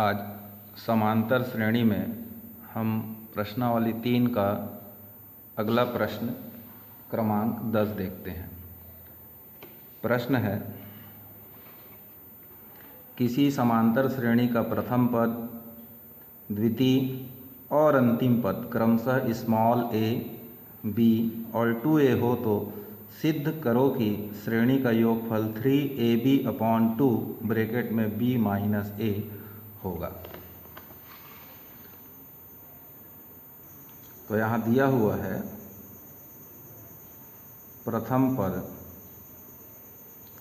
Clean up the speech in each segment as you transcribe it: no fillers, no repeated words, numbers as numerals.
आज समांतर श्रेणी में हम प्रश्नावली 3 का अगला प्रश्न क्रमांक 10 देखते हैं। प्रश्न है, किसी समांतर श्रेणी का प्रथम पद, द्वितीय और अंतिम पद क्रमशः स्मॉल a, b और 2a हो तो सिद्ध करो कि श्रेणी का योगफल 3ab/2 ब्रैकेट में b माइनस a होगा। तो यहाँ दिया हुआ है प्रथम पद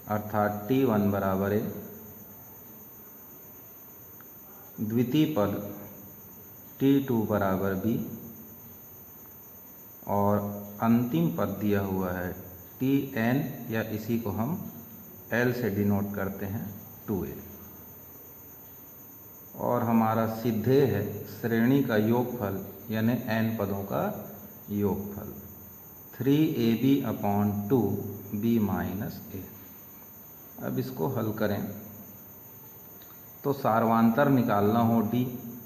अर्थात t1 बराबर a, द्वितीय पद t2 बराबर b और अंतिम पद दिया हुआ है tn या इसी को हम l से डिनोट करते हैं 2a। और हमारा सिद्धेय है श्रेणी का योगफल यानी n पदों का योगफल 3ab/2 b माइनस a। अब इसको हल करें तो सार्वांतर निकालना हो d,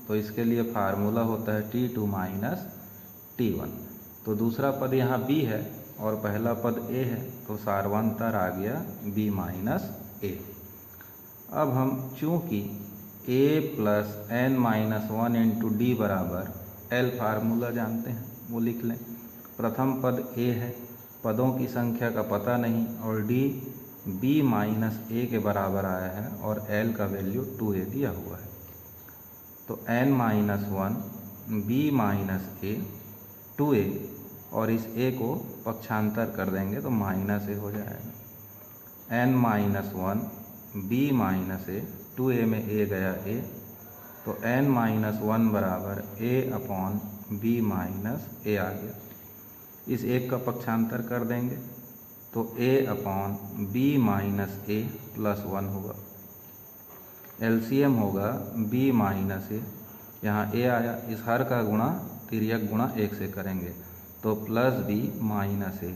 तो इसके लिए फार्मूला होता है t2 माइनस t1। तो दूसरा पद यहाँ b है और पहला पद a है, तो सार्वांतर आ गया b माइनस a। अब हम चूँकि a plus n minus 1 into D बराबर l फार्मूला जानते हैं, वो लिख लें। प्रथम पद a है, पदों की संख्या का पता नहीं और d b माइनस a के बराबर आया है और l का वैल्यू 2a दिया हुआ है। तो n minus 1 b minus a 2a और इस a को पक्षांतर कर देंगे तो माइनस a हो जाएगा। n minus 1 b minus a 2a में a गया a, तो n माइनस 1 बराबर a/b माइनस a आ गया। इस एक का पक्षांतर कर देंगे तो a/b माइनस a प्लस 1 होगा। एलसीएम होगा b माइनस a, यहाँ a आया, इस हर का गुणा तिर्यक गुणा 1 से करेंगे तो plus b minus a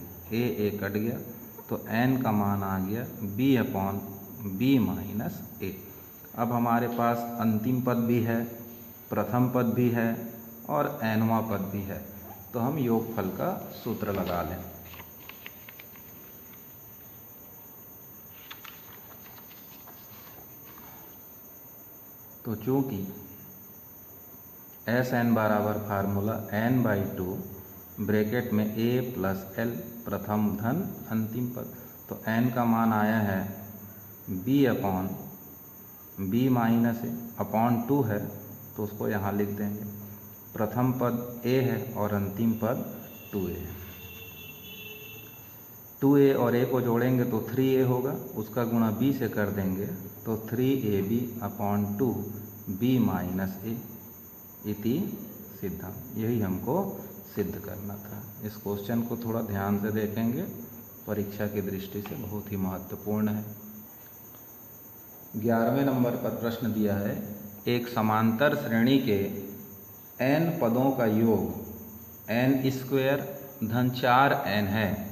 cut गया, तो n का मान आ गया b/b माइनस a। अब हमारे पास अंतिम पद भी है, प्रथम पद भी है और nवां पद भी है, तो हम योगफल का सूत्र लगा लें। तो चूँकि Sn बराबर फार्मूला n/2 ब्रैकेट में a प्लस l प्रथम धन अंतिम पद, तो n का मान आया है b/b माइनस a/2 है, तो उसको यहाँ लिख देंगे। प्रथम पद a है और अंतिम पद 2a है। 2a और a को जोड़ेंगे तो 3a होगा, उसका गुणा b से कर देंगे तो 3ab/2 b माइनस a इति सिद्धम। यही हमको सिद्ध करना था। इस क्वेश्चन को थोड़ा ध्यान से देखेंगे, परीक्षा की दृष्टि से बहुत ही महत्वपूर्ण है। 11वें नंबर पर प्रश्न दिया है, एक समांतर श्रेणी के n पदों का योग n² धन 4n है,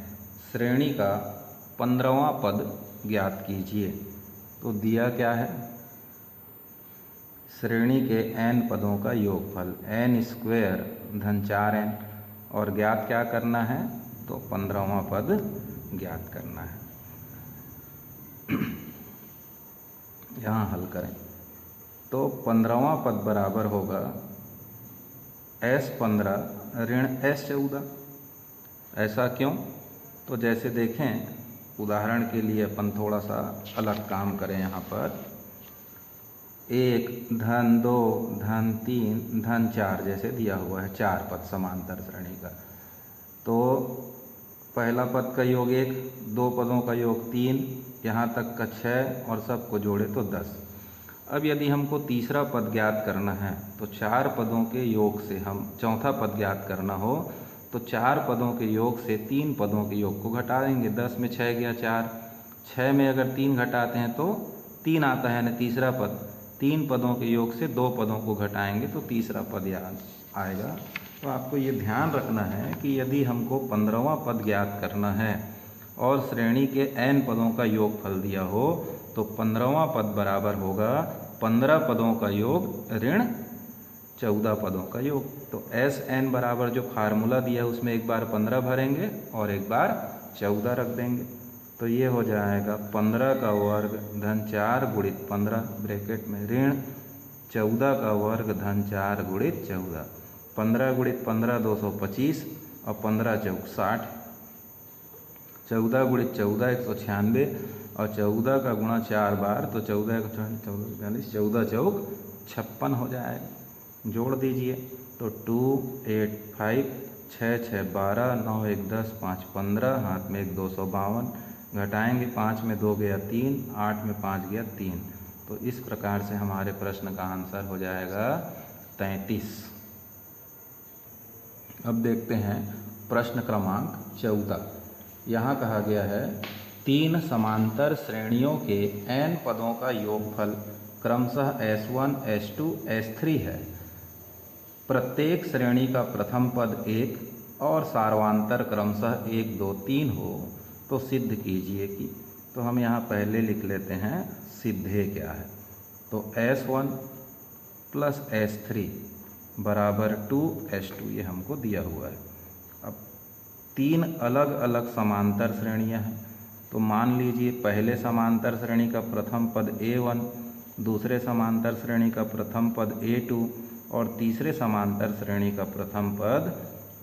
श्रेणी का 15वां पद ज्ञात कीजिए। तो दिया क्या है, श्रेणी के n पदों का योगफल n² धन 4n और ज्ञात क्या करना है, तो 15वां पद ज्ञात करना है। यहाँ हल करें तो 15वां पद बराबर होगा s15 ऋण s14। ऐसा क्यों, तो जैसे देखें उदाहरण के लिए अपन थोड़ा सा अलग काम करें। यहाँ पर 1 धन 2 धन 3 धन 4 जैसे दिया हुआ है, 4 पद समांतर श्रेणी का। तो पहला पद का योग 1, 2 पदों का योग 3, यहाँ तक का 6 और सबको जोड़े तो 10। अब यदि हमको तीसरा पद ज्ञात करना है तो 4 पदों के योग से हम चौथा पद ज्ञात करना हो तो 4 पदों के योग से 3 पदों के योग को घटा देंगे। 10 में 6 गया 4, 6 में अगर 3 घटाते हैं तो 3 आता है ना तीसरा पद। 3 पदों के योग से 2 पदों को घटाएंगे तो तीसरा पद याद आएगा। तो आपको ये ध्यान रखना है कि यदि हमको 15वां पद ज्ञात करना है और श्रेणी के n पदों का योगफल दिया हो तो 15वां पद बराबर होगा 15 पदों का योग ऋण 14 पदों का योग। तो SN बराबर जो फार्मूला दिया है उसमें एक बार 15 भरेंगे और एक बार 14 रख देंगे। तो ये हो जाएगा 15 का वर्ग धन 4 गुणित 15 ब्रैकेट में ऋण 14 का वर्ग धन 4 गुणित 14। 15 गुणित 15 225 और 15 चौक 60। 14 गुणित 14 196 और 14 का गुणा 4 बार तो 14 1 40 14 चौक 56 हो जाएगा। जोड़ दीजिए तो 2 8 5 6 6 12 9 1 10 5 15 हाथ में 1 252 घटाएंगे 5 में 2 गया 3 8 में 5 गया 3। तो इस प्रकार से हमारे प्रश्न का आंसर हो जाएगा 33। अब देखते हैं प्रश्न क्रमांक 14। यहाँ कहा गया है 3 समांतर श्रेणियों के n पदों का योगफल क्रमशः S1 S2 S3 है। प्रत्येक श्रेणी का प्रथम पद 1 और सार्वांतर क्रमशः 1 2 3 हो तो सिद्ध कीजिए कि। तो हम यहाँ पहले लिख लेते हैं सिद्धे क्या है। तो S1 प्लस S3 बराबर 2S2 ये हमको दिया हुआ है। अब 3 अलग अलग समांतर श्रेणियाँ हैं। तो मान लीजिए पहले समांतर श्रेणी का प्रथम पद A1, दूसरे समांतर श्रेणी का प्रथम पद A2 और तीसरे समांतर श्रेणी का प्रथम पद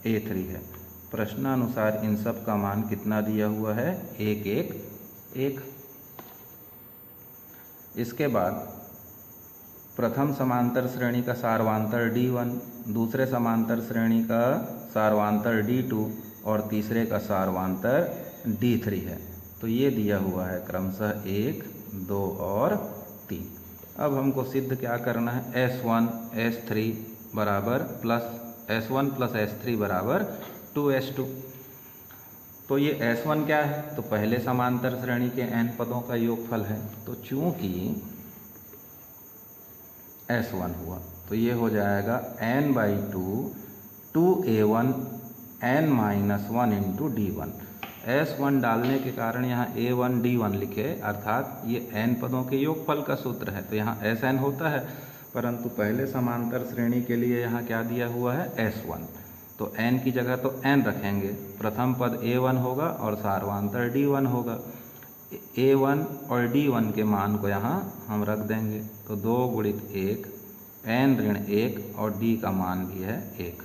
A3 है। प्रश्नानुसार इन सब का मान कितना दिया हुआ है 1 1 1। इसके बाद प्रथम समांतर श्रेणी का सार्वांतर D1, दूसरे समांतर श्रेणी का सार्वांतर D2 और तीसरे का सार्वांतर D3 है। तो ये दिया हुआ है क्रमशः 1 2 और 3। अब हमको सिद्ध क्या करना है S1 S3 बराबर प्लस S1 प्लस S3 बराबर 2S2। तो ये S1 क्या है तो पहले समांतर श्रेणी के n पदों का योगफल है। तो चूंकि S1 हुआ तो ये हो जाएगा n/2 2A1 n-1 into D1। S1 डालने के कारण यहाँ A1 D1 लिखे अर्थात ये n पदों के योगफल का सूत्र है। तो यहाँ Sn होता है परंतु पहले समांतर श्रेणी के लिए यहाँ क्या दिया हुआ है S1। तो n की जगह तो n रखेंगे। प्रथम पद A1 होगा और सार्वांतर D1 होगा। A1 और D1 के मान को यहाँ हम रख देंगे। तो 2 गुणित 1 n ऋण 1 और D का मान भी है 1।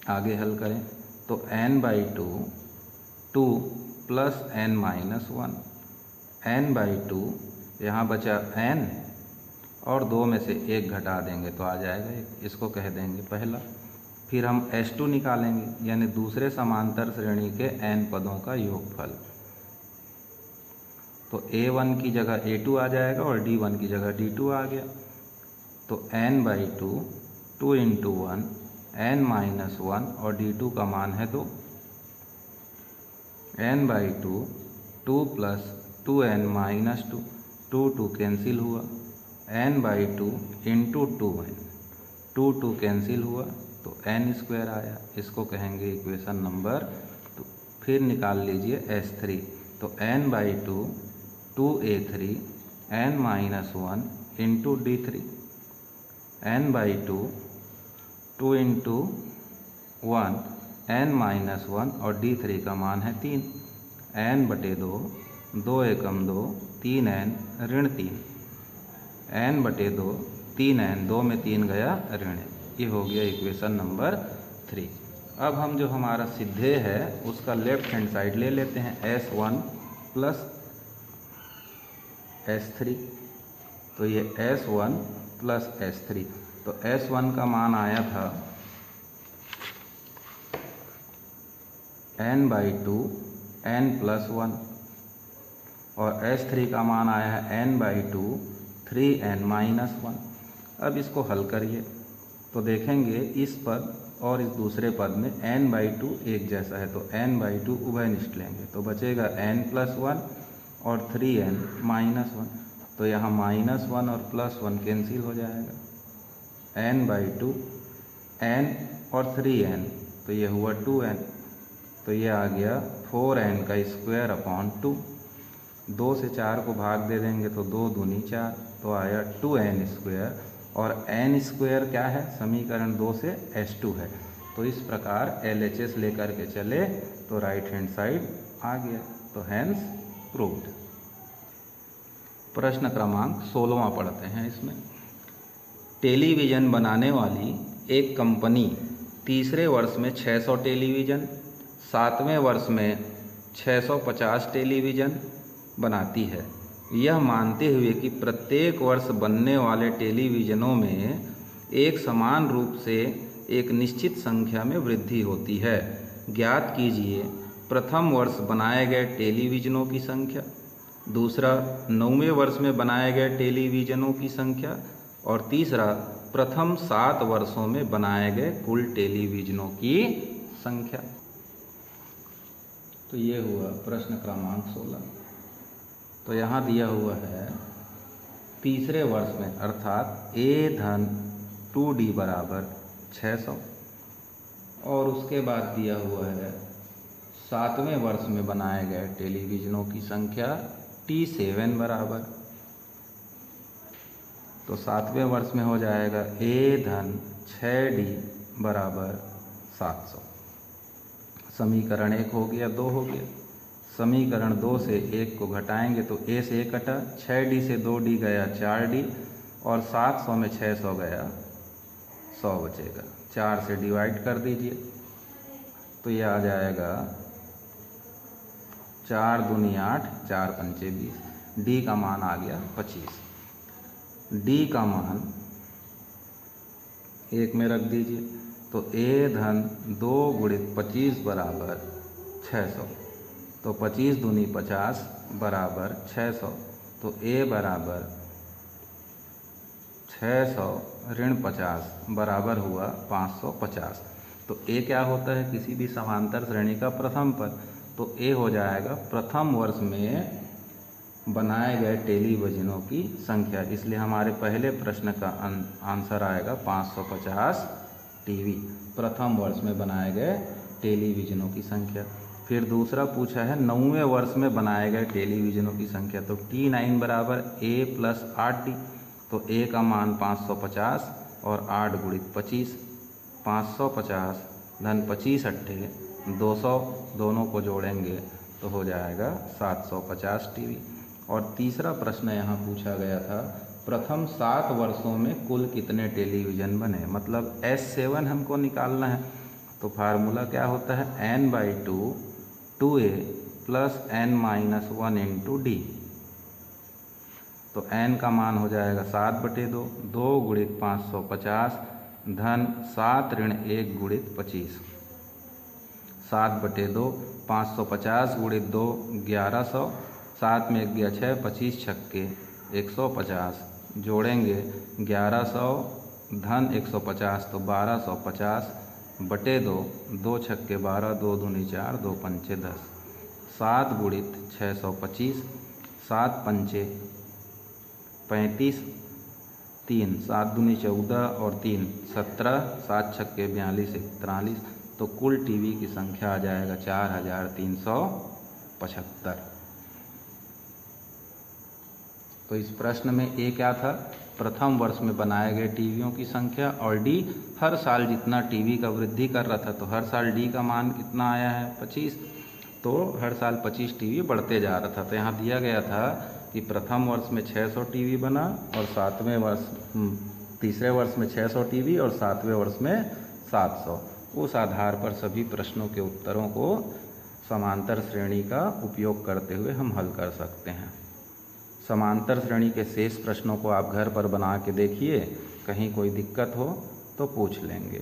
आगे हल करें तो n/2 2 प्लस n-1 n/2 यहाँ बचा n और 2 में से 1 घटा देंगे तो आ जाएगा 1। इसको कह देंगे पहला। फिर हम S2 निकालेंगे यानी दूसरे समांतर श्रेणी के n पदों का योगफल। तो A1 की जगह A2 आ जाएगा और D1 की जगह D2 आ गया। तो n/2 2 इंटू 1 n-1 और D2 का मान है 2। n/2 2 प्लस 2n-2 2 2 कैंसिल हुआ। n/2 इंटू 2 कैंसिल हुआ तो n² आया। इसको कहेंगे इक्वेशन नंबर 2। फिर निकाल लीजिए S3। तो n/2 2A3 n-1 into D3 n/2 2 into 1 n-1 और D3 का मान है 3 n/2 2 एकम 2 3n ऋण 3 n/2 3n 2 में 3 गया ऋण। ये हो गया इक्वेशन नंबर 3। अब हम जो हमारा सिद्धे है उसका लेफ्ट हैंड साइड ले लेते हैं S1 प्लस S3। तो ये S1 प्लस S3। तो S1 का मान आया था n/2 n+1 और S3 का मान आया है n/2 3n-1। अब इसको हल करिए तो देखेंगे इस पद और इस दूसरे पद में n/2 एक जैसा है तो n/2 उभयनिष्ठ लेंगे तो बचेगा n+1 और 3n-1। तो यहाँ -1 और +1 कैंसिल हो जाएगा। n/2 n और 3n तो ये हुआ 2n। तो ये आ गया 4n² 2। 2 से 4 को भाग दे देंगे तो 2 दूनी 4। तो आया 2n² और n² क्या है, समीकरण 2 से s2 है। तो इस प्रकार LHS लेकर के चले तो राइट हैंड साइड आ गया, तो हैंस प्रूव्ड। प्रश्न क्रमांक 16वां पढ़ते हैं। इसमें टेलीविज़न बनाने वाली एक कंपनी तीसरे वर्ष में 600 टेलीविज़न, 7वें वर्ष में 650 टेलीविज़न बनाती है, यह मानते हुए कि प्रत्येक वर्ष बनने वाले टेलीविज़नों में एक समान रूप से एक निश्चित संख्या में वृद्धि होती है। ज्ञात कीजिए प्रथम वर्ष बनाए गए टेलीविज़नों की संख्या, दूसरा 9वें वर्ष में बनाए गए टेलीविज़नों की संख्या और तीसरा प्रथम 7 वर्षों में बनाए गए कुल टेलीविज़नों की संख्या। तो ये हुआ प्रश्न क्रमांक 16। तो यहाँ दिया हुआ है तीसरे वर्ष में अर्थात A-2D बराबर 600 और उसके बाद दिया हुआ है 7वें वर्ष में बनाए गए टेलीविज़नों की संख्या T7 बराबर, तो 7वें वर्ष में हो जाएगा A-6D बराबर 700। समीकरण 1 हो गया, 2 हो गया। समीकरण 2 से 1 को घटाएंगे तो A से 1 कटा, 6D से 2D गया 4D और 700 में 600 गया 100 बचेगा। 4 से डिवाइड कर दीजिए तो ये आ जाएगा 4 दूनी 8, 4 पंचे 20। D का मान आ गया 25। D का मान 1 में रख दीजिए तो A-2 गुणित 25 बराबर 600, तो 25 दूनी 50 बराबर 600, तो A बराबर 600 ऋण 50 बराबर हुआ 550। तो A क्या होता है, किसी भी समांतर श्रेणी का प्रथम पद, तो A हो जाएगा प्रथम वर्ष में बनाए गए टेलीविज़नों की संख्या, इसलिए हमारे पहले प्रश्न का आंसर आएगा 550 टीवी, प्रथम वर्ष में बनाए गए टेलीविज़नों की संख्या। फिर दूसरा पूछा है 9वें वर्ष में बनाए गए टेलीविज़नों की संख्या, तो T9 बराबर A + 8D, तो A का मान 550 और 8 गुणित 25, 550 धन 25 अट्ठे 200, दोनों को जोड़ेंगे तो हो जाएगा 750 टीवी। और तीसरा प्रश्न यहाँ पूछा गया था प्रथम 7 वर्षों में कुल कितने टेलीविज़न बने, मतलब S7 हमको निकालना है। तो फार्मूला क्या होता है, n/2 2A + n-1 × D, तो n का मान हो जाएगा 7/2, 2 गुणित 550 धन 7 ऋण 1 गुणित 25, 7/2, 550 गुणित 2 1100, 7 में 1 गया 6, 25 छक्के 150, जोड़ेंगे 1100 धन 150 तो 1250 बटे 2, 2 छक्के 12, 2 दूनी 4, 2 पंचे 10, 7 गुणित 625, 7 पंचे 35, 3, 7 दूनी 14 और 3 17, 7 छक्के 42, 43, तो कुल टीवी की संख्या आ जाएगा 4375। तो इस प्रश्न में A क्या था, प्रथम वर्ष में बनाए गए टीवियों की संख्या, और D हर साल जितना टीवी का वृद्धि कर रहा था, तो हर साल D का मान कितना आया है 25, तो हर साल 25 टीवी बढ़ते जा रहा था। तो यहाँ दिया गया था कि प्रथम वर्ष में 600 टीवी बना और तीसरे वर्ष में 600 टीवी और 7वें वर्ष में 700। उस आधार पर सभी प्रश्नों के उत्तरों को समांतर श्रेणी का उपयोग करते हुए हम हल कर सकते हैं। समांतर श्रेणी के शेष प्रश्नों को आप घर पर बना के देखिए, कहीं कोई दिक्कत हो तो पूछ लेंगे।